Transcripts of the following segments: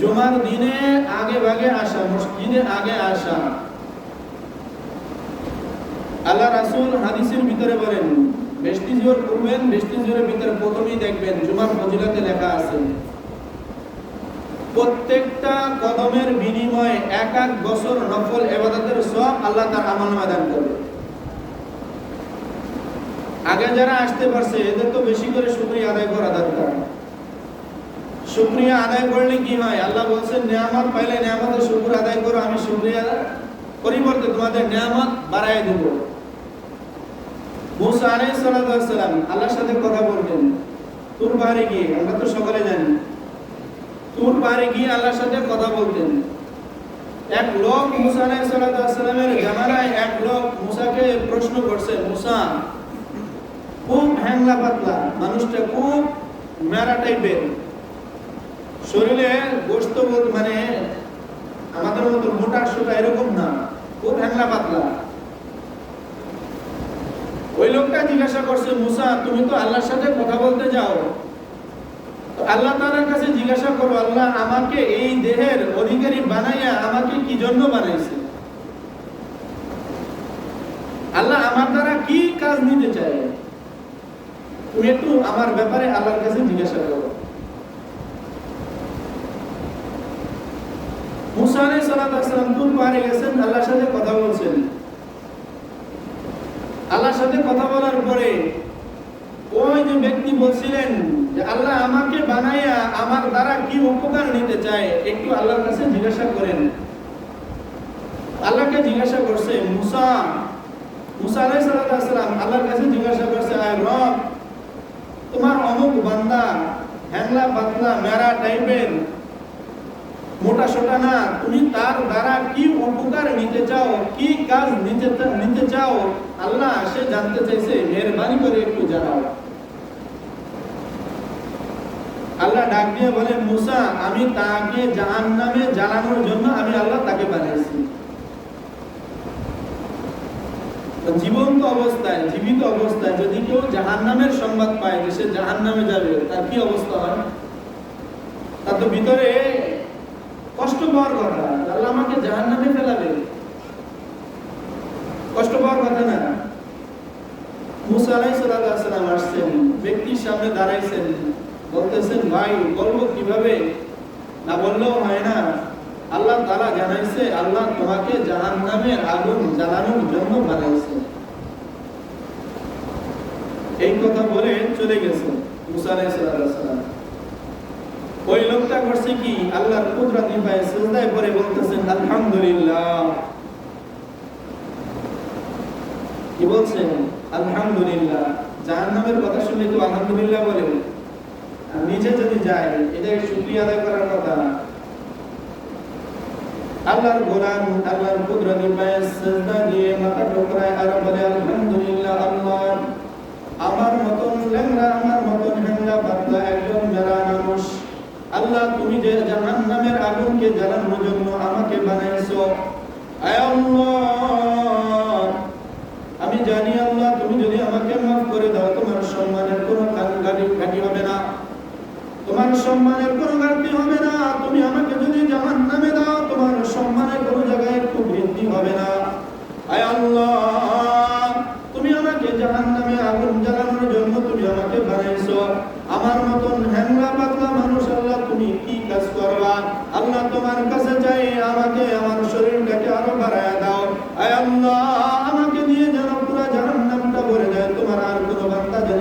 জুমার দিনে আগে ভাগে আসা, মসজিদে আগে আসা। আল্লাহ রাসূল হাদিসের ভিতরে বলেন, বেশি জোর করবেন, বেশি জোরের ভিতরে প্রথমেই দেখবেন জুমার ফজিলতে লেখা আছে, প্রত্যেকটা কদমের বিনিময়ে এক এক বছর নফল ইবাদতের সওয়াব আল্লাহ তার আমলনামায় দান করবে। আগে যারা আসতে পারছে এদের তো বেশি করে শুকরিয়া আদায় করা দরকার। শুকরিয়া আদায় করলে কি হয়? আল্লাহ বলছেন, নিয়ামত পাইলে নিয়ামতের শুকর আদায় করো, আমি শুকরিয়া পরিবর্তে তোমাদের নিয়ামত বাড়ায় দেব। মুসা আলাইহিস সালাম আল্লাহর সাথে কথা বলতেন তুর পাহাড়ে গিয়ে, আমরা তো সকলে জানি তুর পাহাড়ে গিয়ে আল্লাহর সাথে কথা বলতেন। এক লোক মুসা আলাইহিস সালামের জামানায় এক লোক মুসাকে প্রশ্ন করছে, মুসা খুব হ্যাংলা পাতলা, মানুষটা খুব মেরা টাইপের, শরীরে গোশত মানে আমাদের মতো মোটা সোটা এরকম না, খুব হ্যাংলা পাতলা। ওই লোকটা জিজ্ঞাসা করছে, মুসা তুমি তো আল্লাহর সাথে কথা বলতে যাও, তো আল্লাহ তাআলার কাছে জিজ্ঞাসা করো, আল্লাহ আমাকে এই দেহের অধিকারী বানাইয়া আমাকে কি জন্য বানাইছে? আল্লাহ আমার দ্বারা কি কাজ নিতে চায়? তুমি একটু আমার ব্যাপারে আল্লাহর কাছে জিজ্ঞাসা করো। মুসা আলাইহিস সালাম তুর পাহাড়ে গেছেন, আল্লাহর সাথে কথা বলছেন। আল্লাহর সাথে কথা বলার পরে ওই যে ব্যক্তি বলছিলেন যে আল্লাহ আমাকে বানাইয়া আমার দ্বারা কি উপকার নিতে চায় একটু আল্লাহর কাছে জিজ্ঞাসা করেন। আল্লাহকে জিজ্ঞাসা করছে মুসা আলাইহিস সালাম আল্লাহর কাছে জিজ্ঞাসা করছে, আয় রব, তোমার অমুক বান্দা হ্যাংলা পাতলা মেরা টাইপের, মোটা সোটা না, তুমি তার দ্বারা কি উপকার নিতে চাও, কি কাজ নিতে চাও আল্লাহ সে জানতে চাইছে, মেহেরবানি করে একটু জানাও। আল্লাহ ডাক দিয়ে বলে, মুসা আমি তাকে জাহান্নামে জ্বালানোর জন্য আমি আল্লাহ তাকে বানিয়েছি। জীবন্ত অবস্থায়, জীবিত অবস্থায় যদি কেউ জাহান্নামের সংবাদ পায় যে সে জাহান্নামে যাবে, তার কি অবস্থা হয়? তার তো ভিতরে কষ্ট পাওয়ার কথা, আল্লাহ আমাকে জাহান্নামে ফেলাবে, কষ্ট পাওয়ার কথা না। মুসা আলাইহিস সালাম আসছেন, ব্যক্তির সামনে দাঁড়াইছেন, বলতেছেন, ভাই বলবো কিভাবে? না বললেও হয় না, আল্লাহ তাআলা জানাইছে আল্লাহ তোমাকে জাহান্নামের আগুন জ্বালানোর জন্য বানাইছে। এই কথা বলে চলে গেছে মুসা আলাইহিস সালাম। ওই লোকটা করছে কি, আল্লাহর কুদরতি পায়ে সিজদায় পড়ে বলতেছেন আলহামদুলিল্লাহ। কি বলছেন? আলহামদুলিল্লাহ। জাহান্নামের কথা শুনলে তো আলহামদুলিল্লাহ বলে, আর নিচে যদি যায় এটা শুকরিয়া আদায় করার কথা। আল্লাহর গোলাম আল্লাহর কুদরতি পায়ে সিজদা দিয়ে মাথা ঠোকরায় আর বলে আলহামদুলিল্লাহ, আল্লাহ আমার মতন ল্যাংড়া, আমার মতন হ্যাংলা পাতলা একজন মেরা মানুষ, আল্লাহ তুমি যে জাহান্নামের আগুনকে জ্বালানোর জন্য আমাকে বানাইছো, আয় আল্লাহ আমি জানি আল্লাহ তুমি যদি আমাকে মাফ করে দাও তোমার সম্মানের কোনো ঘাটতি হবে না, তোমার সম্মানের কোনো ঘাটতি হবে না। তুমি আমাকে যদি জাহান্নামে দাও তোমার সম্মানের কোনো জায়গায় একটু বৃদ্ধি হবে না। আয় আল্লাহ তুমি আমাকে জাহান্নামে আগুন জ্বালানোর জন্য তুমি আমাকে বানাইছো, আমার মতন হ্যাংলা পাতলা মানুষ আল্লাহ তুমি কি কাজ করবা? আল্লাহ তোমার কাছে চাই আমাকে আমার শরীরটাকে আরো বাড়ায়া দাও। আয় আল্লাহ আমাকে দিয়ে যেন পুরো জাহান্নামটা ভরে যায়, তোমার আর কোনো বান্দা যেন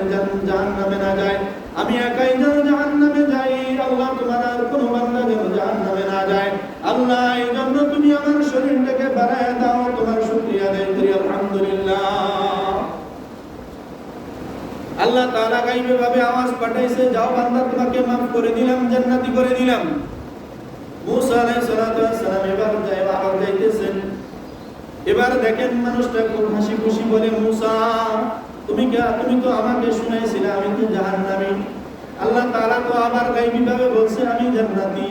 জাহান্নামে না যায়, আমি একাই যেন জাহান্নামে যাই। আল্লাহ তোমার আর কোনো বান্দা যেন জাহান্নামে না যায়। আল্লাহ এই জন্য তুমি আমার শরীরটাকে বাড়ায়া দাও, তোমার শুকরিয়া আদায় করি আলহামদুলিল্লাহ। আল্লাহ তাআলা গায়বে ভাবে আওয়াজ পাঠাইছে, যাও বান্দা তোমাকে maaf করে দিলাম, জান্নাতি করে দিলাম। মুসা আলাইহিস সালাম এবার যাইতেছেন। এবার দেখেন মানুষটা খুব হাসি খুশি বলে, মুসা তুমি তো আমাকে শুনাইছিলে আমি তো জাহান্নামী, আল্লাহ তাআলা তো আবার গায়বী ভাবে বলছে আমি জান্নাতি।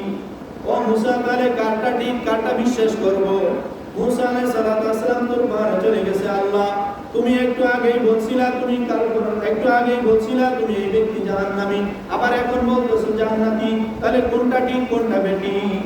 ও মুসা তাহলে কারটা ঠিক কারটা বিশ্বাস করব? মুসা আলাইহিস সালাম তোর পাহাড়ে চলে গেছে, আল্লাহ তুমি একটু আগেই বলছিলা তুমি এই ব্যক্তি জাহান্নামী, আবার এখন বলতেছো জান্নাতি, তাহলে কোনটা ঠিক কোনটা বেঠিক?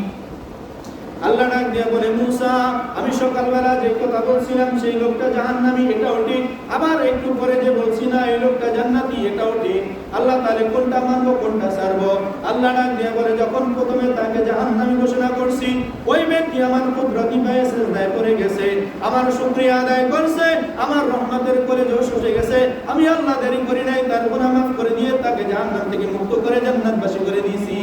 আল্লাহ ডাক দিয়ে বলে, মুসা, আমি সকালবেলা যে কথা বলছিলাম সেই লোকটা জাহান্নামী, এটাও ঠিক, আবার একটু পরে যে বলছি না এই লোকটা জান্নাতি, এটাও ঠিক। আল্লাহ তাহলে কোনটা মানবো কোনটা ছাড়বো? আল্লাহ ডাক দিয়ে বলে, যখন প্রথমে তাকে জাহান্নামী ঘোষণা করছি ওই ব্যক্তি আমার কুদরতি পায়ে সিজদায় পড়ে গেছে, আমার শুকরিয়া আদায় করছে, আমার রহমতের কোলে জোশ হয়ে গেছে, আমি আল্লাহ দেরি করি নাই, তার গুনাহ মাফ করে দিয়ে তাকে জাহান্নাম থেকে মুক্ত করে জান্নাতবাসী করে দিয়েছি।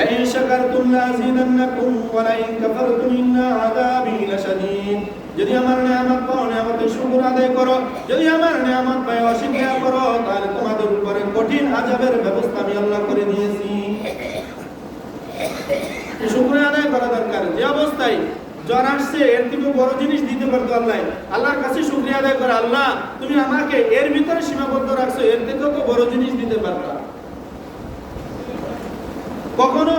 لئن شكرتم لأزيدنكم ولئن كفرتم إن عذابي لشديد। যদি আমার নিয়ামত পাও নিয়ামতের শুকর আদায় করো, যদি আমার নিয়ামত পাও অস্বীকার করো, তাহলে তোমাদের উপরে কঠিন আযাবের ব্যবস্থা আমি আল্লাহ করে দিয়েছি। শুকর আদায় করা দরকার। যে অবস্থায় জ্বর আসছে এর থেকে বড় জিনিস দিতে পারতো আল্লাহ, আল্লাহর কাছে শুকরিয়া আদায় করে, আল্লাহ তুমি আমাকে এর ভিতরে সীমাবদ্ধ রাখছো, এর থেকেও তো বড় জিনিস দিতে পারতা। কখনো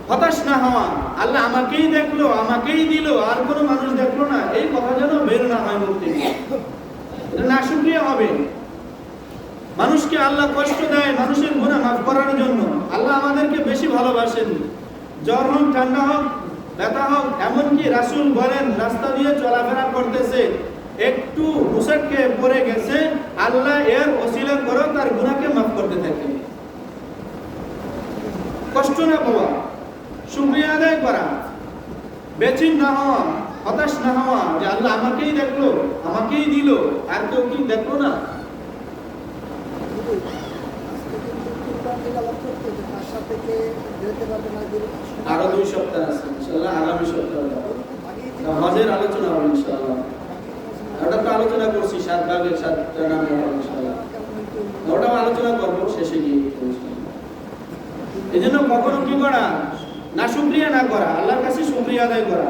হতাশ না হওয়া, আল্লাহ আমাকেই দেখলো আমাকেই দিল আর কোনো মানুষ দেখলো না, এই কথা যেন বের না হয় মুখ থেকে। এটা নাশুকরিয়া হবে। মানুষকে আল্লাহ কষ্ট দেয় মানুষের গুনাহ মাফ করার জন্য। আল্লাহ আমাদেরকে বেশি ভালোবাসেন। জ্বর হোক, ঠান্ডা হোক, ব্যথা হোক, এমনকি রাসূল বলেন রাস্তা দিয়ে চলাফেরা করতেছে একটু মুসটকে পড়ে গেছে, আল্লাহ এর ওসিলা করে তার গুনাহকে মাফ করতে থাকে। কষ্ট না পাওয়া, শুকরিয়া আদায় করা, বেচেন না হওয়া, হতাশ না হওয়া যে আল্লাহ আমাকেই দেখলো আমাকেই দিল আর কেউ কি দেখলো না। আরো 2 সপ্তাহ আছে ইনশাআল্লাহ, আগামী সপ্তাহে হজের আলোচনা হবে ইনশাআল্লাহ। ওটা তো আলোচনা করছি 7 ভাগের 7টা নামে হবে ইনশাআল্লাহ, ওটাও আলোচনা করবো শেষে গিয়ে। এজন্য কখনো কি করা, না শুকরিয়া না করা, আল্লাহর কাছে শুকরিয়া আদায় করা।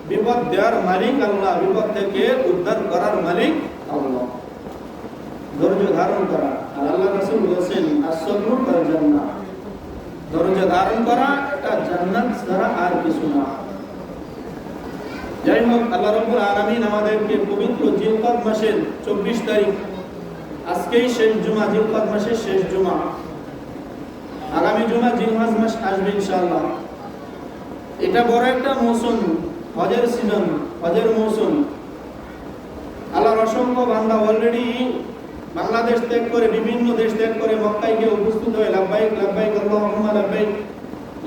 বিপদ দেওয়ার মালিক আল্লাহ, বিপদ থেকে উদ্ধার করার মালিক আল্লাহ। ধৈর্য ধারণ করা, আর আল্লাহ রাসূল বলেছেন as-sabru kal জান্নাহ, ধৈর্য ধারণ করা এটা জান্নাত ছাড়া আর কিছু না। যাই হোক, আল্লাহ রাব্বুল আলামিন আমাদেরকে পবিত্র জিলকদ মাসের 24 তারিখ, আজকেই শেষ জুমা, জিলকদ মাসের শেষ জুমা, আগামী জুমা জিলহজ মাস আসবে ইনশাআল্লাহ। এটা বড় একটা মৌসুম, হজের সিজন, হজের মৌসুম। আল্লাহর অসংখ্য বান্দা অলরেডি বাংলাদেশ ত্যাগ করে বিভিন্ন দেশ ত্যাগ করে মক্কায় গিয়ে উপস্থিত হয়ে লাব্বাইক লাব্বাইক আল্লাহুম্মা লাব্বাইক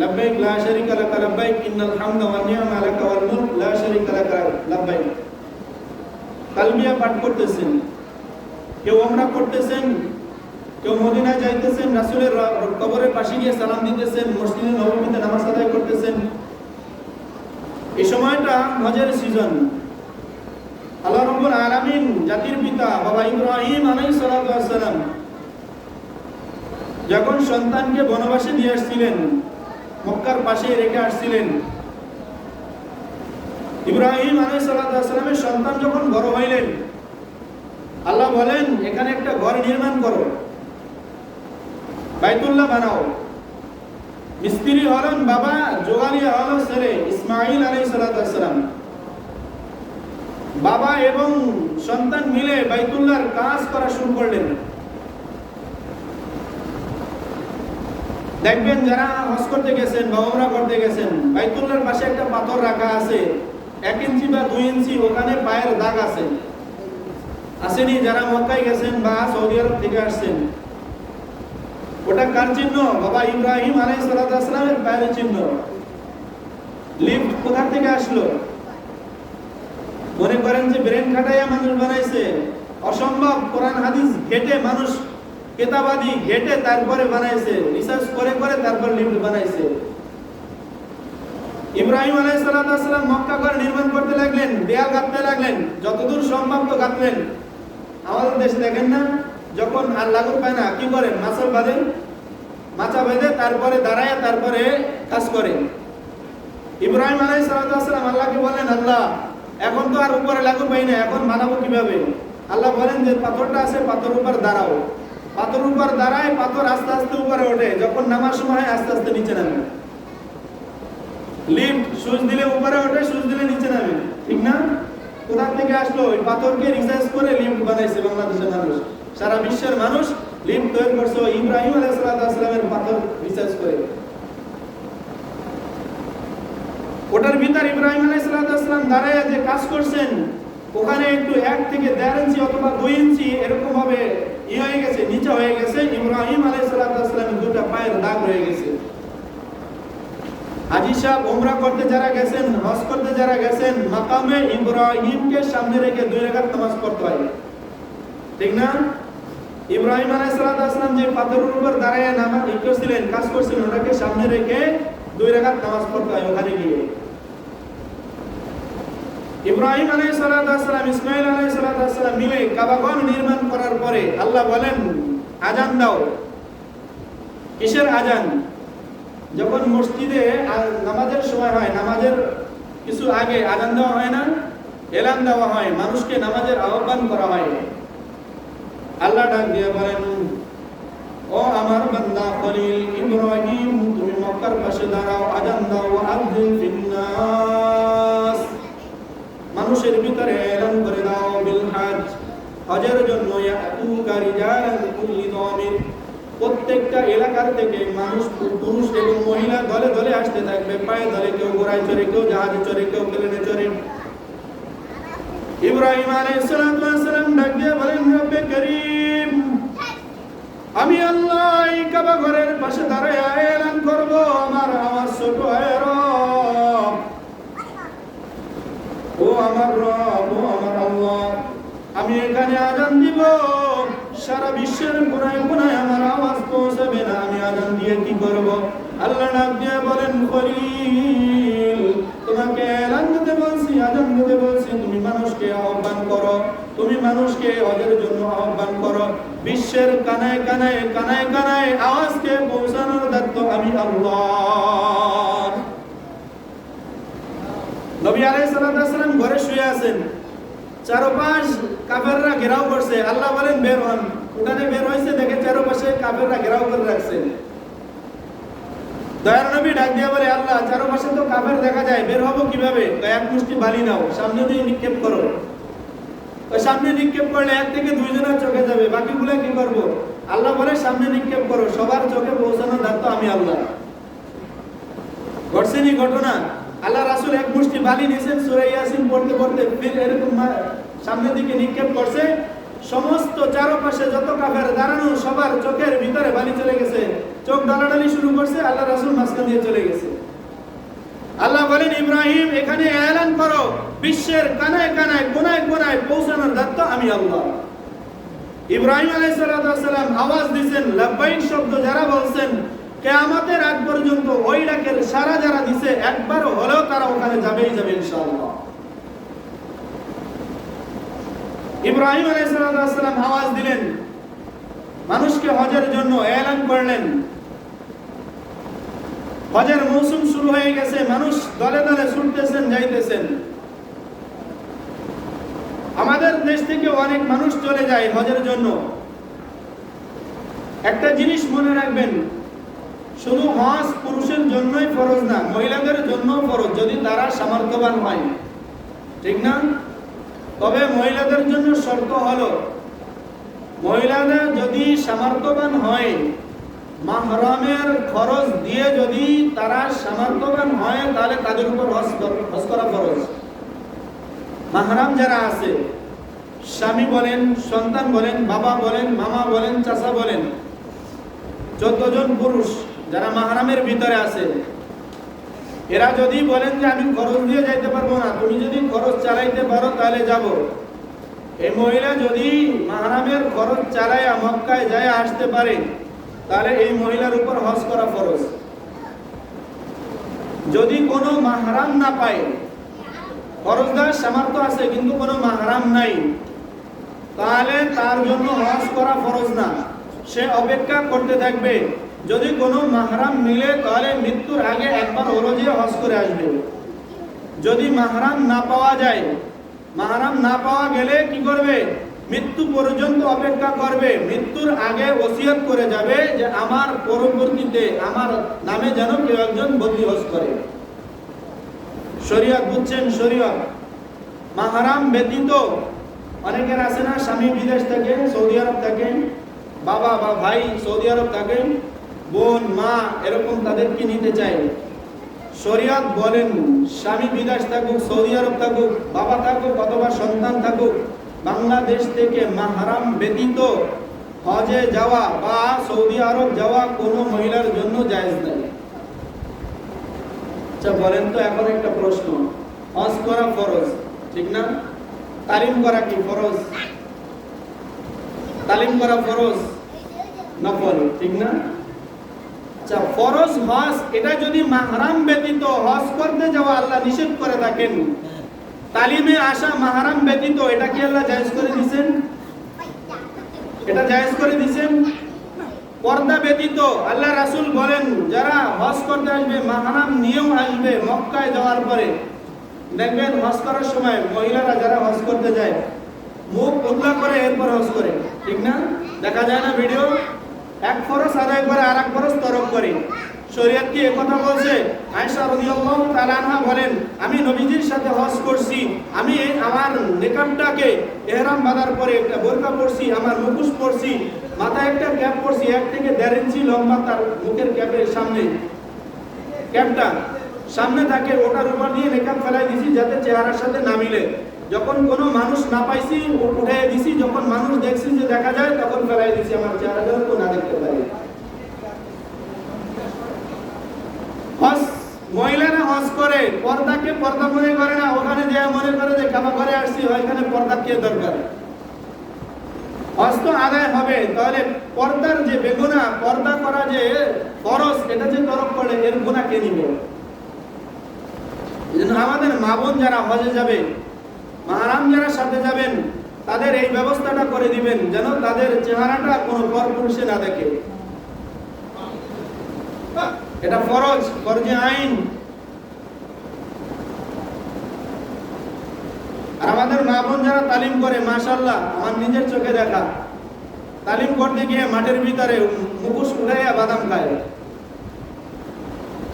লাব্বাইক লা শারীকা লাকা লাব্বাইক ইন্নাল হামদা ওয়ান নি'মা লাকা ওয়াল মুলক লা শারীকা লাকা লাব্বাইক তালবিয়া পাঠ করতেছেন, কেউ উমরা করতেছেন, কেউ মদিনায় যাইতেছেন, রাসূলের কবরের পাশে গিয়ে সালাম দিতেছেন, মসজিদে নববীতে নামাজ আদায় করতেছেন। এই সময়টা হজের সিজন। আল্লাহ রাব্বুল আলামিন জাতির পিতা বাবা ইব্রাহিম আলাইহিস সালাতু ওয়াস সালাম যখন সন্তানকে বনবাসে দিয়ে আসছিলেন, মক্কার পাশে রেখে আসছিলেন, ইব্রাহিম আলাইহিস সালাতু ওয়াস সালামের সন্তান যখন বড় হইলেন, আল্লাহ বলেন এখানে একটা ঘর নির্মাণ করো, বাইতুল্লাহ বানাও। মিস্ত্রি হলেন বাবা, জোগালিয়া হলো ছেলে ইসমাঈল আলাইহিস সালাতু ওয়াস সালাম। বাবা এবং সন্তান মিলে বাইতুল্লাহর কাজ করা শুরু করলেন। দেখবেন যারা হজ করতে গেছেন বা উমরা করতে গেছেন, বাইতুল্লাহর পাশে একটা পাথর রাখা আছে 1 ইঞ্চি বা 2 ইঞ্চি, ওখানে পায়ের দাগ আছে, আসেনি? যারা মক্কায় গেছেন বা সৌদি আরব থেকে আসছেন, ওটা কার চিহ্ন? বাবা ইব্রাহিম আলাইহিস সালাতু ওয়াস সালামের পায়ের চিহ্ন। লিফট কোথা থেকে আসলো? মনে করেন যে ব্রেন খাটাইয়া মানুষ বানাইছে? অসম্ভব। কোরআন হাদিস ঘেটে মানুষ, কিতাবাদি ঘেটে তারপরে বানাইছে, রিসার্চ করে করে তারপর লিফট বানাইছে। ইব্রাহিম আলাইহিস সালাতু ওয়াস সালাম মক্কা ঘর নির্মাণ করতে লাগলেন, দেয়াল গাঁথতে লাগলেন, যতদূর সম্ভব তো গাঁথলেন। আমাদের দেশে দেখেন না, যখন আর লাগুর পায় না কি করেন? মাছা বাঁধেন, মাছা বেঁধে তারপরে দাঁড়ায় তারপরে কাজ করেন। ইব্রাহিম আলাইহিস সালাতু ওয়াস সালাম আল্লাহকে বলেন, আল্লাহ এখন তো আর উপরে লাগু পাই না, এখন বানাবো কিভাবে? আল্লাহ বলেন যে পাথরটা আছে, পাথর উপর দাঁড়াও। পাথর উপর দাঁড়ায়, পাথর আস্তে আস্তে উপরে ওঠে, যখন নামার সময় আস্তে আস্তে নিচে নামে। লিফট সুইচ দিলে উপরে ওঠে, সুইচ দিলে নিচে নামে, ঠিক না? কোথা থেকে আসলো? ওই পাথরকে রিসার্চ করে লিফট বানাইছে বাংলাদেশের মানুষ, সারা বিশ্বের মানুষ লিফট তৈরি করছে ইব্রাহিম আলাইহিস সালামের পাথর রিসার্চ করে। ওটার ভিতর ইব্রাহিম আলাইহিস সালাম দাঁড়ায় যে কাজ করছেন, ওখানে একটু 1 থেকে 1.5 ইঞ্চি অথবা 2 ইঞ্চি এরকম ভাবে হয়ে গেছে, নিচে হয়ে গেছে। ইব্রাহিম আলাইহিস সালামের দুটো পায়ের দাগ রয়ে গেছে। হাজী সাহেব উমরা করতে যারা গেছেন, হজ করতে যারা গেছেন, মাকামে ইব্রাহিমকে সামনে রেখে 2 রাকাত নামাজ পড়তে হয়, ঠিক না? ইব্রাহিম আলাইহিস সালাম যে পাথরের উপর দাঁড়ায় নামাজ করছিলেন, কাজ করছিলেন, ওটাকে সামনে রেখে 2 রাকাত নামাজ পড়তে হয় ওখানে গিয়ে। ইব্রাহিম আলাইহিস সালাম ইসমাঈল আলাইহিস সালাম মিলে কাবাগর নির্মাণ করার পরে আল্লাহ বলেন আজান দাও। কিসের আজান? যখন মসজিদে নামাজের সময় হয়, নামাজের কিছু আগে আজান দেওয়া হয় না, এলান দেওয়া হয়, মানুষকে নামাজের আহ্বান করা হয়। আল্লাহ ডাক দিয়ে বলেন, ও আমার বান্দা খলিল ইব্রাহিম, তুমি মক্কার পাশে দাঁড়াও, আজান দাও, আযিন ফিন্নাস, মানুষের ভিতরে এলান করে দাও, বিল হজ, হজের জন্য ইয়াতুকা রিজালান কুল্লি দামির, প্রত্যেকটা এলাকার থেকে মানুষ, পুরুষ এবং মহিলা দলে দলে আসতে থাকবে, পায়ে দলে, কেউ ঘোড়ায় চড়ে, কেউ জাহাজে চড়ে, কেউ প্লেনে চড়ে। ইব্রাহিম আলাইহিস সালাম ডাক দিয়ে বলেন, রব্বে করিম, আমি আল্লাহ এই কাবা ঘরের পাশে দাঁড়ায় এলান করব, আমার আওয়াজ ছোট হয় রব, ও আমার রব, ও আমার আল্লাহ, আমি এখানে আজান দিব, সারা বিশ্বের কোনায় কোনায় আমার আওয়াজ পৌঁছাবে না, আমি আজান দিয়ে কি করব? আল্লাহ ডাক দিয়ে বলেন, খলিল, তোমাকে এলান দিতে বলছি, আজান দিতে বলছি, তুমি মানুষকে আহ্বান করো, তুমি মানুষকে হজের জন্য আহ্বান করো, বিশ্বের কানায় কানায় কানায় কানায় আওয়াজকে পৌঁছানোর দায়িত্ব আমি আল্লাহ। নবী আলাইহিস সালাম ঘরে শুয়ে আছেন, চারপাশ কাফেররা ঘেরাও করছে। আল্লাহ বলেন বের হন। উঠানে বের হয়েছে, দেখে চারপাশে কাফেররা ঘেরাও করে রাখছে। দয়ার নবী ডাক দিয়ে বলে, আল্লাহ, চারপাশে তো কাফের দেখা যায়, বের হবো কিভাবে? এক মুষ্টি বালি নাও, সামনে দিয়ে নিক্ষেপ করো। ওই সামনে নিক্ষেপ করলে 1 থেকে 2 জনের চোখে যাবে, বাকিগুলো কি করব? আল্লাহ বলে সামনে নিক্ষেপ করো, সবার চোখে পৌঁছানোর দায়িত্ব আমি আল্লাহ। ঘটছেনি ঘটনা? আল্লাহ রাসূল এক মুষ্টি বালি নিয়েছেন, সূরা ইয়াসিন পড়তে পড়তে ফির এরকম সামনের দিকে নিক্ষেপ করছে, সমস্ত চারপাশে যত কাফের দাঁড়ানো সবার চোখের ভিতরে বালি চলে গেছে, চোখ ডালাডালি শুরু করছে, আল্লাহ রাসূল মাঝখান দিয়ে চলে গেছে। আল্লাহ বলেন, ইব্রাহিম, এখানে এলান করো, বিশ্বের কানায় কানায় কোনায় কোনায় পৌঁছানোর দায়িত্ব আমি আল্লাহ। ইব্রাহিম আলাইহিস সালাম আওয়াজ দিয়েছেন, লাব্বাইক শব্দ যারা বলছেন, কিয়ামতের আগ পর্যন্ত ওই ডাকের সারা যারা দিছে, একবার হলেও তারা ওখানে যাবেই যাবে ইনশাআল্লাহ। ইব্রাহিম আলাইহিস সালাম আওয়াজ দিলেন, মানুষকে হজের জন্য এলান করলেন। হজের মৌসুম শুরু হয়ে গেছে, মানুষ দলে দলে ছুটতেছেন, যাইতেছেন। আমাদের দেশ থেকে অনেক মানুষ চলে যায় হজের জন্য। একটা জিনিস মনে রাখবেন, শুধু হজ পুরুষের জন্যই ফরজ না, মহিলাদের জন্য ফরজ, যদি তারা সামর্থ্যবান হয়, ঠিক না? তবে মহিলাদের জন্য শর্ত হলো, মহিলাদের যদি সামর্থ্যবান হয়, মাহরামের খরচ দিয়ে যদি তারা সামর্থ্যবান হয়, তাহলে তাদের উপর হজ করা ফরজ। মাহরাম যারা আছে, স্বামী বলেন, সন্তান বলেন, বাবা বলেন, মামা বলেন, চাচা বলেন, 14 জন পুরুষ যারা মাহরামের ভিতরে আছে, এরা যদি বলেন যে আমি খরচ দিয়ে যাইতে পারবো না, তুমি যদি খরচ চালাইতে পারো তাহলে যাব। এই মহিলা যদি মাহরামের খরচ চালাইয়া মক্কায় যায় আসতে পারে, তাহলে এই মহিলার উপর হজ করা ফরজ। যদি কোনো মাহরাম না পায়, খরচদার সামর্থ্য আছে কিন্তু কোনো মাহরাম নাই, তাহলে তার জন্য হজ করা ফরজ না, সে অপেক্ষা করতে থাকবে। যদি কোনো মাহরাম মিলে তাহলে মৃত্যুর আগে একবার হলো যে হজ করে আসবে। যদি মাহরাম না পাওয়া যায়, মাহরাম না পাওয়া গেলে কি করবে? মৃত্যু পর্যন্ত অপেক্ষা করবে, মৃত্যুর আগে ওসিয়ত করে যাবে যে আমার পরবর্তীতে আমার নামে যেন কেউ একজন বদলি হজ করে। শরীয়ত বুঝছেন? শরীয়ত মাহরাম ব্যতীত অনেকের আছে না, স্বামী বিদেশ থাকে, সৌদি আরব থাকে, বাবা বা ভাই সৌদি আরব থাকে, বোন মা এরকম তাদেরকে নিতে চায়। শরীয়ত বলেন স্বামী বিদেশ থাকুক, সৌদি আরব থাকুক, বাবা থাকুক অথবা সন্তান থাকুক, বাংলাদেশ থেকে মাহরাম ব্যতীত হজে যাওয়া বা সৌদি আরব যাওয়া কোনো মহিলার জন্য জায়েজ নেই। আচ্ছা বলেন তো, এখন একটা প্রশ্ন, হজ করা ফরজ ঠিক না? তালিম করা কি ফরজ? তালিম করা ফরজ, নফল ঠিক না? আচ্ছা ফরজ হজ, এটা যদি মাহরাম ব্যতীত হজ করতে যাওয়া আল্লাহ নিষেধ করে থাকেন, তালিমে আসা মাহরাম ব্যতীত এটা কি আল্লাহ জায়েজ করে দিয়েছেন? এটা জায়েজ করে দিয়েছেন। পর্দা ব্যতীত আল্লাহ রাসূল বলেন যারা হজ করতে আসবে মাহরাম নিয়েও আসবে। মক্কায় যাওয়ার পরে দেখবেন হজ করার সময় মহিলারা যারা হজ করতে যায় মুখ উদলা করে এরপর হজ করে, ঠিক না? দেখা যায় না ভিডিও? এক ফরজ আদায় করে আর এক ফরজ তরক করে। শরীয়ত কি একথা বলছে? আয়েশা রাদিয়াল্লাহু তাআলা আনহা বলেন আমি নবীজির সাথে হজ করছি, আমি আমার নিকাবটাকে ইহরাম বাঁধার পরে একটা বোরকা পরছি, আমার মুখোশ পরছি, মাথায় একটা ক্যাপ পরছি, 1 থেকে 1.5 ইঞ্চি লম্বা তার মুখের ক্যাপের সামনে, ক্যাপটা সামনে থাকে, ওটার উপর দিয়ে নিকাব ফেলাই দিছি যাতে চেহারার সাথে না মিলে। যখন কোনো মানুষ না পাইছি উঠে দিছি, যখন মানুষ দেখছি যে দেখা যায় তখন ফেলাই দিছি, আমার চেহারা যেন কেউ না দেখতে পারে। হজ মহিলারা হজ করে পর্দাকে পর্দা মনে করে না, ওখানে যে মনে করে যে কাবা করে আসছি ওইখানে পর্দা কে দরকার? হজ তো আদায় হবে, তাহলে পর্দার যে বেগুনা, পর্দা করা যে ফরজ এটা যে তরক করে এর গুনাহ কে নিবে? এজন্য আমাদের মা বোন যারা হজে যাবে, মাহরাম যারা সাথে যাবেন তাদের এই ব্যবস্থাটা করে দিবেন যেন তাদের চেহারাটা কোনো পরপুরুষে না দেখে। এটা ফরজ, ফরজে আইন। আর আমাদের মা বোন যারা তালিম করে মাশাআল্লাহ, আমার নিজের চোখে দেখা, তালিম করতে গিয়ে মাঠের ভিতরে মুখোশ উঠাইয়া বাদাম খায়,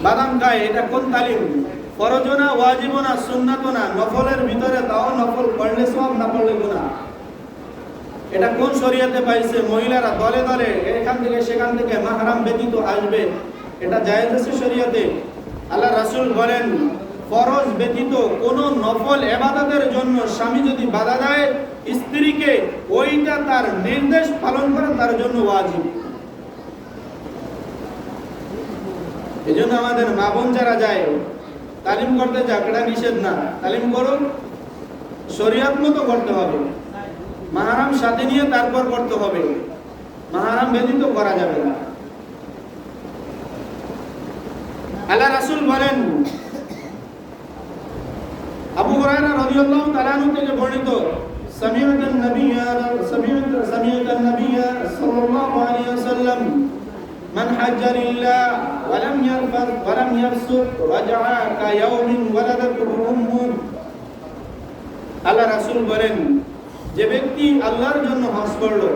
বাদাম খায়। এটা কোন তালিম? ফরজ না, ওয়াজিব না, সুন্নাত না, নফলের ভিতরে, তাও নফল পড়লে সওয়াব, না পড়লে গুনাহ। এটা কোন শরীয়তে পাইছে? মহিলারা দলে দলে এখান থেকে সেখান থেকে মাহরাম ব্যতীত আসবে, এটা জায়েজ আছে শরীয়তে? আল্লাহ রাসূল বলেন ফরজ ব্যতীত কোন নফল ইবাদতের জন্য স্বামী যদি বাধা দেয় স্ত্রীকে, ওইটা তার নির্দেশ পালন করা তার জন্য ওয়াজিব। এজন্য আমাদের মা বোন যারা যায় তালিম করতে যাক, এটা নিষেধ না, তালিম করুন, শরীয়ত মতো করতে হবে, মাহরাম সাথে নিয়ে তারপর করতে হবে, মাহরাম ব্যতীত করা যাবে না। আল্লাহ রাসূল বলেন, আবু হুরায়রা রাদিয়াল্লাহু তাআলা আনহু থেকে বর্ণিত, সামিআতুন নাবিয়্যা সাল্লাল্লাহু আলাইহি ওয়াসাল্লাম মান হাজ্জা লিল্লাহ ওয়া লাম ইয়ারফাদ ওয়া লাম ইয়াফসুক রাজা'a কা ইয়াউমিন ওয়ালাদাতুহু উম্মুহু। আল্লাহ রাসূল বলেন যে ব্যক্তি আল্লাহর জন্য হজ করলো,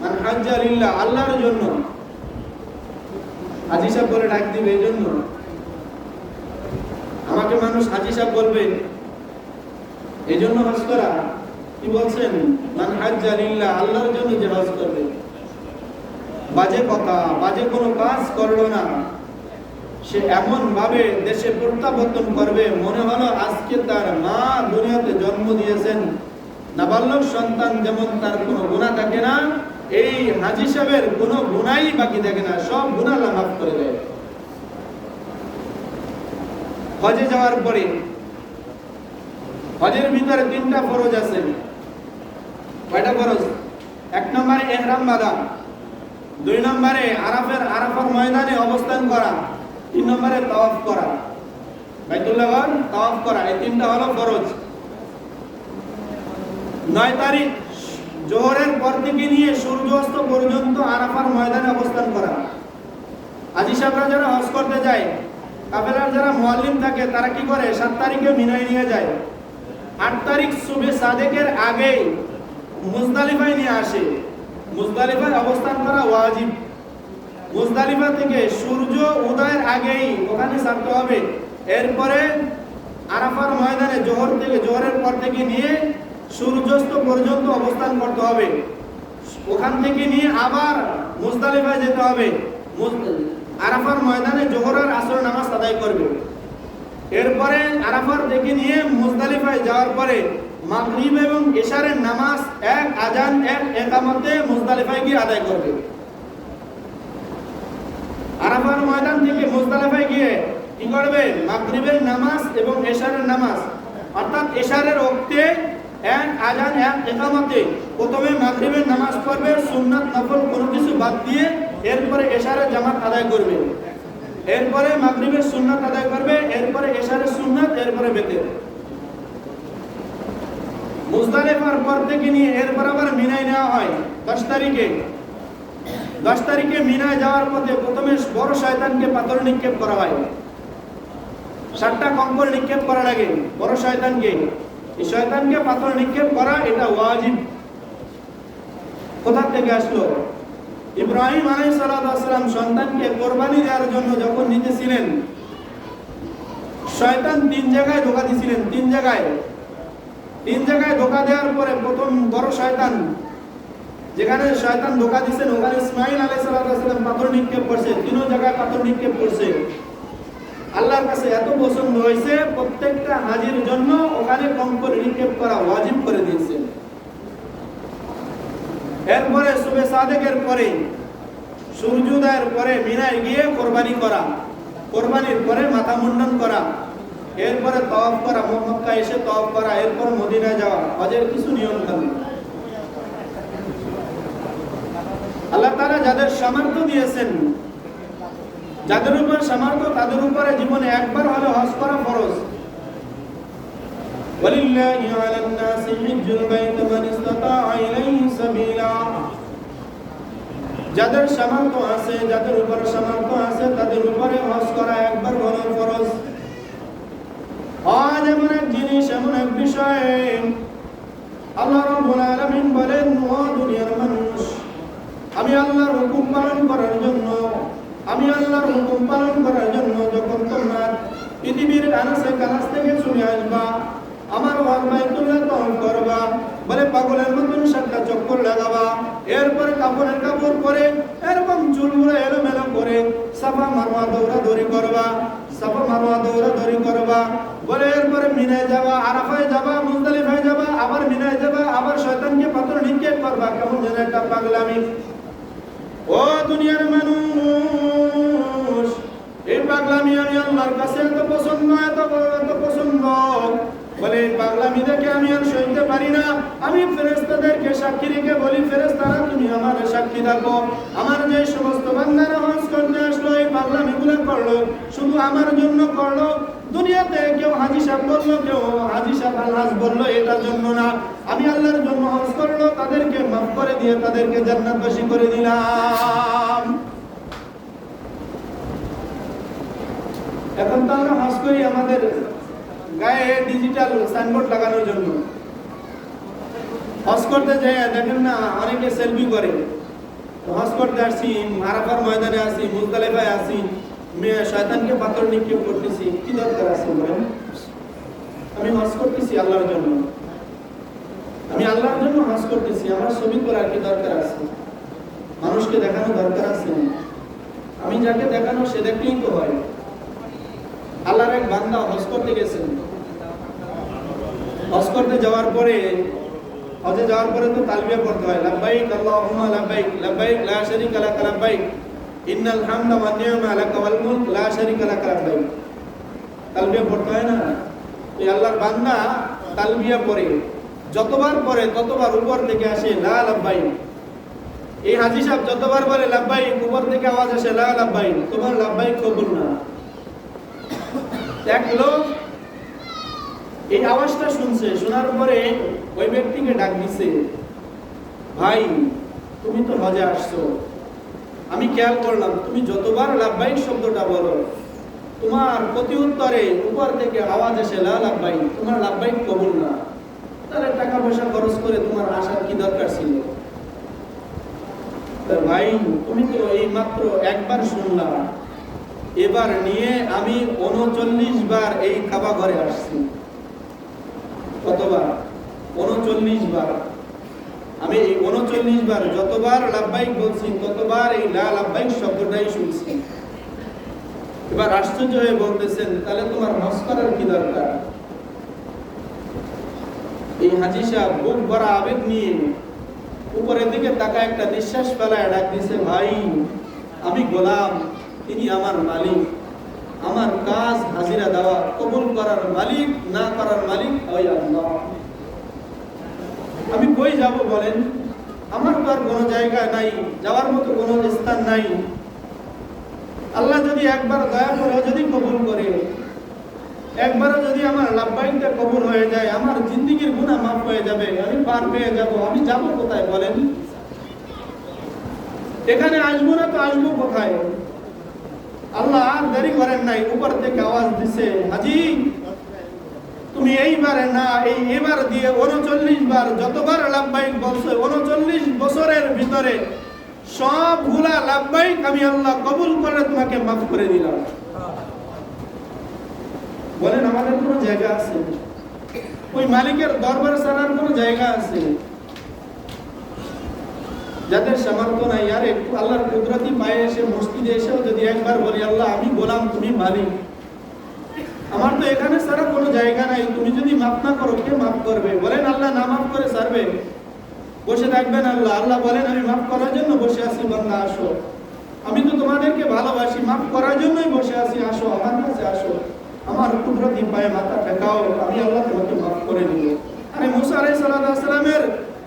মান হাজ্জা লিল্লাহ আল্লাহর জন্য, হাজী সাহেব বলে ডাক দিবে, এই জন্য আমাকে মানুষ হাজী সাহেব বলবে, এই জন্য হজ করা। কি বলছেন? মান হাজ্জা লিল্লাহ আল্লাহর জন্য যে হজ করবে, বাজে কথা বাজে কোনো কাজ করলো না, সে এমন ভাবে দেশে প্রত্যাবর্তন করবে মনে হলো আজকে তার মা দুনিয়াতে জন্ম দিয়েছেন। নাবালক সন্তান যেমন তার কোনো গুনাহ থাকে না, এই হাজী সাহেবের কোনো গুনাহই বাকি থাকে না, সব গুনাহ আল্লাহ মাফ করে দেয়। হজে যাওয়ার পরে হজের ভিতরে 3টা ফরজ আছে। কয়টা ফরজ? 1 নম্বরে ইহরাম বাঁধা, 2 নম্বরে আরাফার ময়দানে অবস্থান করা, 3 নম্বরে তাওয়াফ করা, বাইতুল্লাহ তাওয়াফ করা। এই 3টা হলো ফরজ। 9 তারিখ জোহরের পর থেকে নিয়ে সূর্যাস্ত পর্যন্ত আরাফার ময়দানে অবস্থান করা। হাজী সাহেবরা যারা হজ করতে যায়, কাফেলার যারা মুআল্লিম থাকে তারা কি করে? 7 তারিখে মিনায় নিয়ে যায়, 8 তারিখ সুবে সাদেকের আগে মুজদালিফায় নিয়ে আসে। মুজদালিফায় অবস্থান করা ওয়াজিব। মুজদালিফা থেকে সূর্য উদয়ের আগেই ওখানে থাকতে হবে। এরপরে আরাফার ময়দানে জোহরের পর থেকে নিয়ে সূর্যাস্ত পর্যন্ত অবস্থান করতে হবে। ওখান থেকে নিয়ে আবার মুজদালিফায় যেতে হবে। আরাফার ময়দানে জোহর আর আসর নামাজ আদায় করবে। এরপরে আরাফার থেকে নিয়ে মুজদালিফায় যাওয়ার পরে মাগরিব এবং ইশারের নামাজ এক আজান এক ইকামতে মুজদালিফায় গিয়ে আদায় করবে। আরাফার ময়দান থেকে মুজদালিফায় গিয়ে কি করবে? মাগরিবের নামাজ এবং ইশারের নামাজ, অর্থাৎ ইশারের ওয়াক্তে এক আজান এক ইকামতে প্রথমে মাগরিবের নামাজ পড়বে, সুন্নাত নফল কোনো কিছু বাদ দিয়ে, এরপরে ইশারের জামাত আদায় করবে, এরপরে মাগরিবের সুন্নাত আদায় করবে, এরপরে ইশারের সুন্নাত, এরপরে বেতের। মুজদালিফার পর থেকে নিয়ে এরপর আবার মিনায় নেওয়া হয় 10 তারিখে। 10 তারিখে মিনায় যাওয়ার পথে প্রথমে বড় শয়তানকে পাথর নিক্ষেপ করা হয়। 7টা কঙ্কর নিক্ষেপ করা লাগে বড় শয়তানকে। এই শয়তানকে পাথর নিক্ষেপ করা এটা ওয়াজিব। কোথা থেকে আসলো? ইব্রাহিম আলাইহিস সালাম সন্তানকে কোরবানি দেওয়ার জন্য যখন নিতেছিলেন, শয়তান 3 জায়গায় ধোঁকা দিয়েছিলেন। 3 জায়গায় ধোঁকা দেওয়ার পরে প্রথম বড় শয়তান, যেখানে শয়তান ধোঁকা দিয়েছেন ওখানে ইসমাঈল আলাইহিস সালাম পাথর নিক্ষেপ করছে। 3 জায়গায় পাথর নিক্ষেপ করছে। আল্লাহর কাছে এত পছন্দ হয়েছে, প্রত্যেকটা হাজির জন্য ওখানে কঙ্কর নিক্ষেপ করা ওয়াজিব করে দিয়েছে। এরপরে সুবে সাদেকের পরে সূর্যোদয়ের পরে মিনায় গিয়ে কোরবানি করা, কোরবানির পরে মাথা মুন্ডন করা, এরপরে তাওয়াফ করা, মক্কা এসে তাওয়াফ করা, এরপর মদিনায় যাওয়া, হজের কিছু নিয়ম কানুন। আল্লাহ তাআলা যাদের সামর্থ্য দিয়েছেন, যাদের উপর সামর্থ্য, তাদের উপরে জীবনে একবার হলে হজ করা ফরজ। ওয়ালিল্লাহি আলান নাসি হিজ্জুল বাইত মান ইসতাতাআ ইলাইহি সাবিলা। যাদের সামর্থ্য আছে, যাদের উপর সামর্থ্য আছে, তাদের উপরে হজ করা একবার হলে ফরজ। হজ এমন এক জিনিস, এমন এক বিষয়, আল্লাহ রাব্বুল আলামিন বলেন, ও দুনিয়ার মানুষ, আমি আল্লাহর হুকুম পালন করার জন্য, আমি আল্লাহর হুকুম পালন করার জন্য যখন তোমরা পৃথিবীর আনাচে কানাচ থেকে চলে আসবা, আমার ঘর বাইতুল্লাহ তওয়াফ করবা, বলে পাগলের মতন 7টা চক্কর লাগাবা, এরপর কাপড়ের কাপড় পরে এরকম চুলগুলো এলোমেলো করে সাফা মারওয়া দৌড়াদৌড়ি করবা, সাফা মারওয়া দৌড়াদৌড়ি করবা, বলে এরপরে মিনায় যাবা, আরাফায় যাবা, মুজদালিফায় যাবা, আবার মিনায় যাবা, আবার শয়তানকে পাথর নিক্ষেপ করবা। কেমন যেন একটা পাগলামি। ও দুনিয়ার মানুষ, এই পাগলামি আমি আল্লাহর কাছে এত পছন্দ, এত পছন্দ, বলে এই পাগলামি দেখে আমি আর সইতে পারি না। আমি ফেরেশতাদেরকে সাক্ষী রেখে বলি, ফেরেশতারা তুমি আমার সাক্ষী থাকো, আমার যে সমস্ত বান্দারা হজ করতে আসলো, এই পাগলামিগুলো করলো, শুধু আমার জন্য করলো। দুনিয়াতে কেউ হাজী সাহেব বললো, কেউ হাজী সাহেব আল্লাহ বললো, এটার জন্য না, আমি আল্লাহর জন্য হজ করলো, তাদেরকে মাফ করে দিয়ে তাদেরকে জান্নাতবাসী করে দিলাম। এখন তো আমরা হজ করি আমাদের গায়ে ডিজিটাল সাইনবোর্ড লাগানোর জন্য। হজ করতে যাই দেখেন না অনেকে সেলফি করে। হজ করতে আসছি, আরাফার ময়দানে আসি, মুজদালিফায় আসি, শয়তানকে পাথর নিক্ষেপ করতেছি, কি দরকার আছে বলেন? আমি হজ করতেছি আল্লাহর জন্য, আমি আল্লাহর জন্য হজ করতেছি, আমার ছবি করার কি দরকার আছে? মানুষকে দেখানো দরকার আছে? আমি যাকে দেখানো সে দেখলেই তো হয়। আল্লাহর এক বান্দা হজ করতে গেছেন। হজ করতে যাওয়ার পরে, হজে যাওয়ার পরে তো তালবিয়া পড়তে হয়, লাব্বাইক আল্লাহুম্মা লাব্বাইক, লাব্বাইক লা শারীকা লাক লাব্বাইক, ইন্নাল হামদা ওয়ান নি'মা লাকা ওয়াল মুলক লা শারীকা লাক লাব্বাইক। তালবিয়া পড়তে হয় না? এই আল্লাহর বান্দা তালবিয়া পড়ে, যতবার পড়ে ততবার উপর থেকে আসে লা লাব্বাইক। এই হাজী সাহেব যতবার বলে লাব্বাইক, উপর থেকে আওয়াজ আসে লা লাব্বাইক, তোমার লাব্বাইক কবুল না। এক লোক এই আওয়াজটা শুনছে, শোনার পরে ওই ব্যক্তিকে ডাক দিছে, ভাই তুমি তো হজে আসছো, আমি খেয়াল করলাম তুমি যতবার লাব্বাইক শব্দটা বলো, তোমার প্রতি উত্তরে উপর থেকে আওয়াজ আসে লা লাব্বাইক, তোমার লাব্বাইক কবুল না। তাহলে টাকা পয়সা খরচ করে তোমার আসার কি দরকার ছিল? ভাই তুমি তো এই মাত্র একবার শুনলা, এবার নিয়ে আমি ৩৯ বার এই কাবা ঘরে আসছি। কতবার? ৩৯ বার। আমি এই ৩৯ বার যতবার লাব্বাইক বলছি ততবার এই লা লাব্বাইক শব্দটাই শুনছি। এবার আশ্চর্য হয়ে বলতেছেন, তাহলে তোমার হজ করার কি দরকার? এই হাজী সাহেব বুক ভরা আবেগ নিয়ে উপরের দিকে তাকায় একটা নিঃশ্বাস ফেলায় ডাক দিছে, ভাই আমি গোলাম, তিনি আমার মালিক। আমার কাজ হাজিরা দেওয়া, কবুল করার মালিক, না করার মালিক ওই আল্লাহ। আমি কই যাব বলেন? আমার তো আর কোনো জায়গা নাই, যাওয়ার মতো কোনো স্থান নাই। আল্লাহ যদি একবার দয়া করে যদি কবুল করে, একবারও যদি আমার লাব্বাইকটা কবুল হয়ে যায়, আমার জিন্দেগীর গুনাহ মাফ হয়ে যাবে, আমি পার পেয়ে যাব। আমি যাব কোথায় বলেন? এখানে আসবো না তো আসবো কোথায়? আল্লাহ আর দেরি করেন নাই, উপর থেকে আওয়াজ দিছে, হাজী তুমি এইবারে না এবার দিয়ে ৩৯ বার যতবার লাব্বাইক বলছো ৩৯ বছরের ভিতরে সবগুলা লাব্বাইক আমি আল্লাহ কবুল করে তোমাকে মাফ করে দিলাম। বলেন আমাদের কোনো জায়গা আছে? ওই মালিকের দরবার ছাড়ার কোনো জায়গা আছে? যাদের সামর্থ্য নাই, আর একটু আল্লাহর কুদরতি পায়ে এসে মসজিদে এসেও যদি একবার বলি, আল্লাহ আমি গোলাম, তুমি মালিক, আমার তো এখানে ছাড়া কোনো জায়গা নাই, তুমি যদি মাফ না করো কে মাফ করবে? বলেন আল্লাহ না মাফ করে ছাড়বে? বসে থাকবেন আল্লাহ? আল্লাহ বলেন আমি মাফ করার জন্য বসে আছি, বান্দা আসো, আমি তো তোমাদেরকে ভালোবাসি, মাফ করার জন্যই বসে আছি, আসো আমার কাছে আসো, আমার কুদরতি পায়ে মাথা ঠেকাও, আমি আল্লাহ তোমাকে মাফ করে দিব। আরে মুসা আলাইহিস সালামের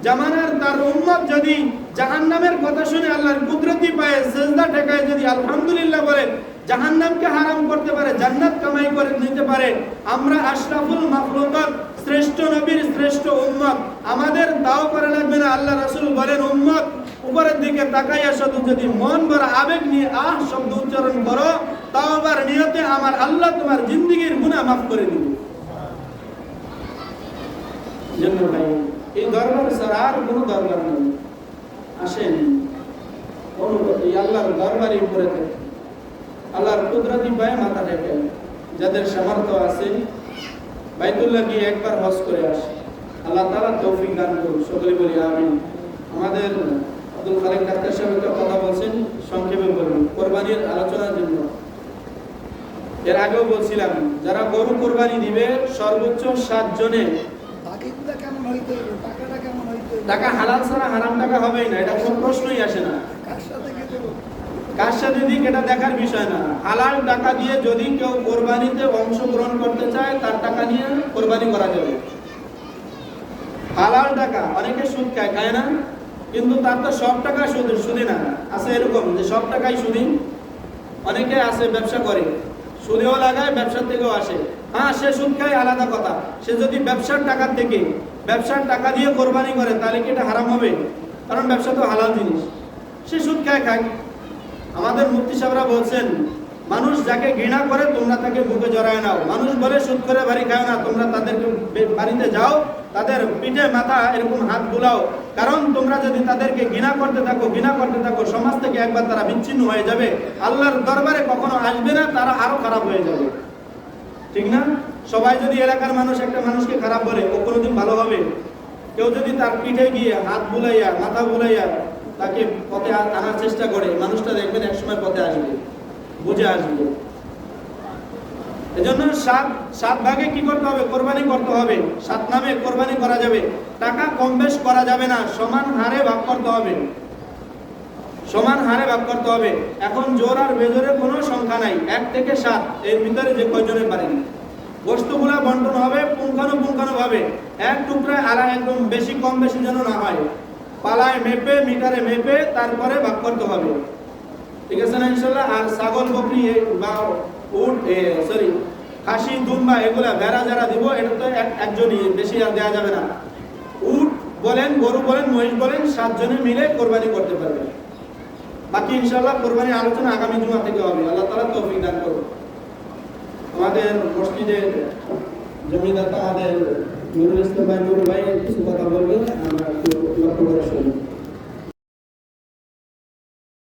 জামানার তার উম্মত যদি জাহান্নামের কথা শুনে আল্লাহর কুদরতি পায়ে সিজদা ঠেকায় যদি আলহামদুলিল্লাহ বলে, জাহান্নামকে হারাম করতে পারে, জান্নাত কামাই করে নিতে পারে, আমরা আশরাফুল মাখলুকাত শ্রেষ্ঠ নবীর শ্রেষ্ঠ উম্মত, আমাদের তাও করা লাগবে না। আল্লাহ রাসূল বলেন, উম্মত উপরের দিকে তাকাইয়া শুধু যদি মন ভরা আবেগ নিয়ে আহ শব্দ উচ্চারণ করো, তাওবার নিয়তে আমার আল্লাহ তোমার জিন্দেগীর গুনাহ মাফ করে দিবে। জন্য ভাই এই দরবার ছাড়া আর কোনো দরবার নেই। আসেন অনুগতি আল্লাহর দরবারে উপরে থাকে, আল্লাহর কুদরতি পায়ে মাথা ঠেকে। যাদের সামর্থ্য আছে বাইতুল্লাহ গিয়ে একবার হজ করে আসে, আল্লাহ তাআলা তৌফিক দান করুন, সকলে বলি আমিন। আমাদের আব্দুল খালেক ডাক্তার সাহেব একটা কথা বলছেন, সংক্ষেপে বলুন কোরবানির আলোচনার জন্য। এর আগেও বলছিলাম, যারা গরু কোরবানি দিবে সর্বোচ্চ 7 জনে, টাকা হালাল ছাড়া হারাম টাকা হবেই না, এটা কোনো প্রশ্নই আসে না। কার সাথে দিক এটা দেখার বিষয় না, হালাল টাকা দিয়ে যদি কেউ কোরবানিতে অংশগ্রহণ করতে চায় তার টাকা নিয়ে কোরবানি করা যাবে। হালাল টাকা, অনেকে সুদ খায় না, কিন্তু তার তো সব টাকা সুদি না, আছে এরকম যে সব টাকাই সুদি। অনেকে আছে ব্যবসা করে, সুদেও লাগায়, ব্যবসার থেকেও আসে। হ্যাঁ, সে সুদ খায় আলাদা কথা, সে যদি ব্যবসার টাকা থেকে ব্যবসার টাকা দিয়ে কোরবানি করে তাহলে কি এটা হারাম হবে? কারণ ব্যবসা তো হালাল জিনিস, সে সুদ খায়। আমাদের মুফতি সাহেবরা বলছেন, মানুষ যাকে ঘৃণা করে তোমরা তাকে বুকে জড়ায় নাও। মানুষ বলে সুদ করে বাড়ি খাও না, তোমরা তাদেরকে বাড়িতে যাও, তাদের পিঠে মাথা এরকম হাত বুলাও, কারণ তোমরা যদি তাদেরকে ঘৃণা করতে থাকো সমাজ থেকে একবার তারা বিচ্ছিন্ন হয়ে যাবে, আল্লাহর দরবারে কখনো আসবে না, তারা আরো খারাপ হয়ে যাবে। ঠিক না? সবাই যদি এলাকার মানুষ একটা মানুষকে খারাপ বলে, ও কোনোদিন ভালো হবে? কেউ যদি তার পিঠে গিয়ে হাত বুলাইয়া মাথা বুলাইয়া তাকে পথে আনার চেষ্টা করে, মানুষটা দেখবেন একসময় পথে আসবে, বুঝে আসবে। এজন্য সাত ভাগে কি করতে হবে? কোরবানি করতে হবে। 7 নামে কোরবানি করা যাবে, টাকা কম বেশ করা যাবে না, সমান হারে ভাগ করতে হবে, সমান হারে ভাগ করতে হবে। এখন জোর আর বেজোরের কোনো সংখ্যা নাই, 1 থেকে 7 এর ভিতরে যে কয়জনে পারেন। বস্তুগুলা বন্টন হবে পুঙ্খানুপুঙ্খানুভাবে, এক টুকরায় আড়াই, একদম বেশি কম বেশি যেন না হয়, পালায় মেপে মিটারে মেপে তারপরে ভাগ করতে হবে। ঠিক আছে না ইনশাআল্লাহ? আর ছাগল বকরি বা উট খাসি দুম্বা এগুলা ভেড়া যারা দিব, এটা তো একজনই, বেশি আর দেওয়া যাবে না। উট বলেন, গরু বলেন, মহিষ বলেন, 7 জনে মিলে কোরবানি করতে পারবে। বাকি ইনশাআল্লাহ কোরবানি আলোচনা আগামী জুমা থেকে হবে। আল্লাহ তাআলা তৌফিক দান করুন। আমাদের মসজিদের জমিদার আমাদের নুরুল ইসলাম ভাই, নুরুল ভাই কিছু কথা বলবেন, আমরা একটু লক্ষ্য করে শুনি।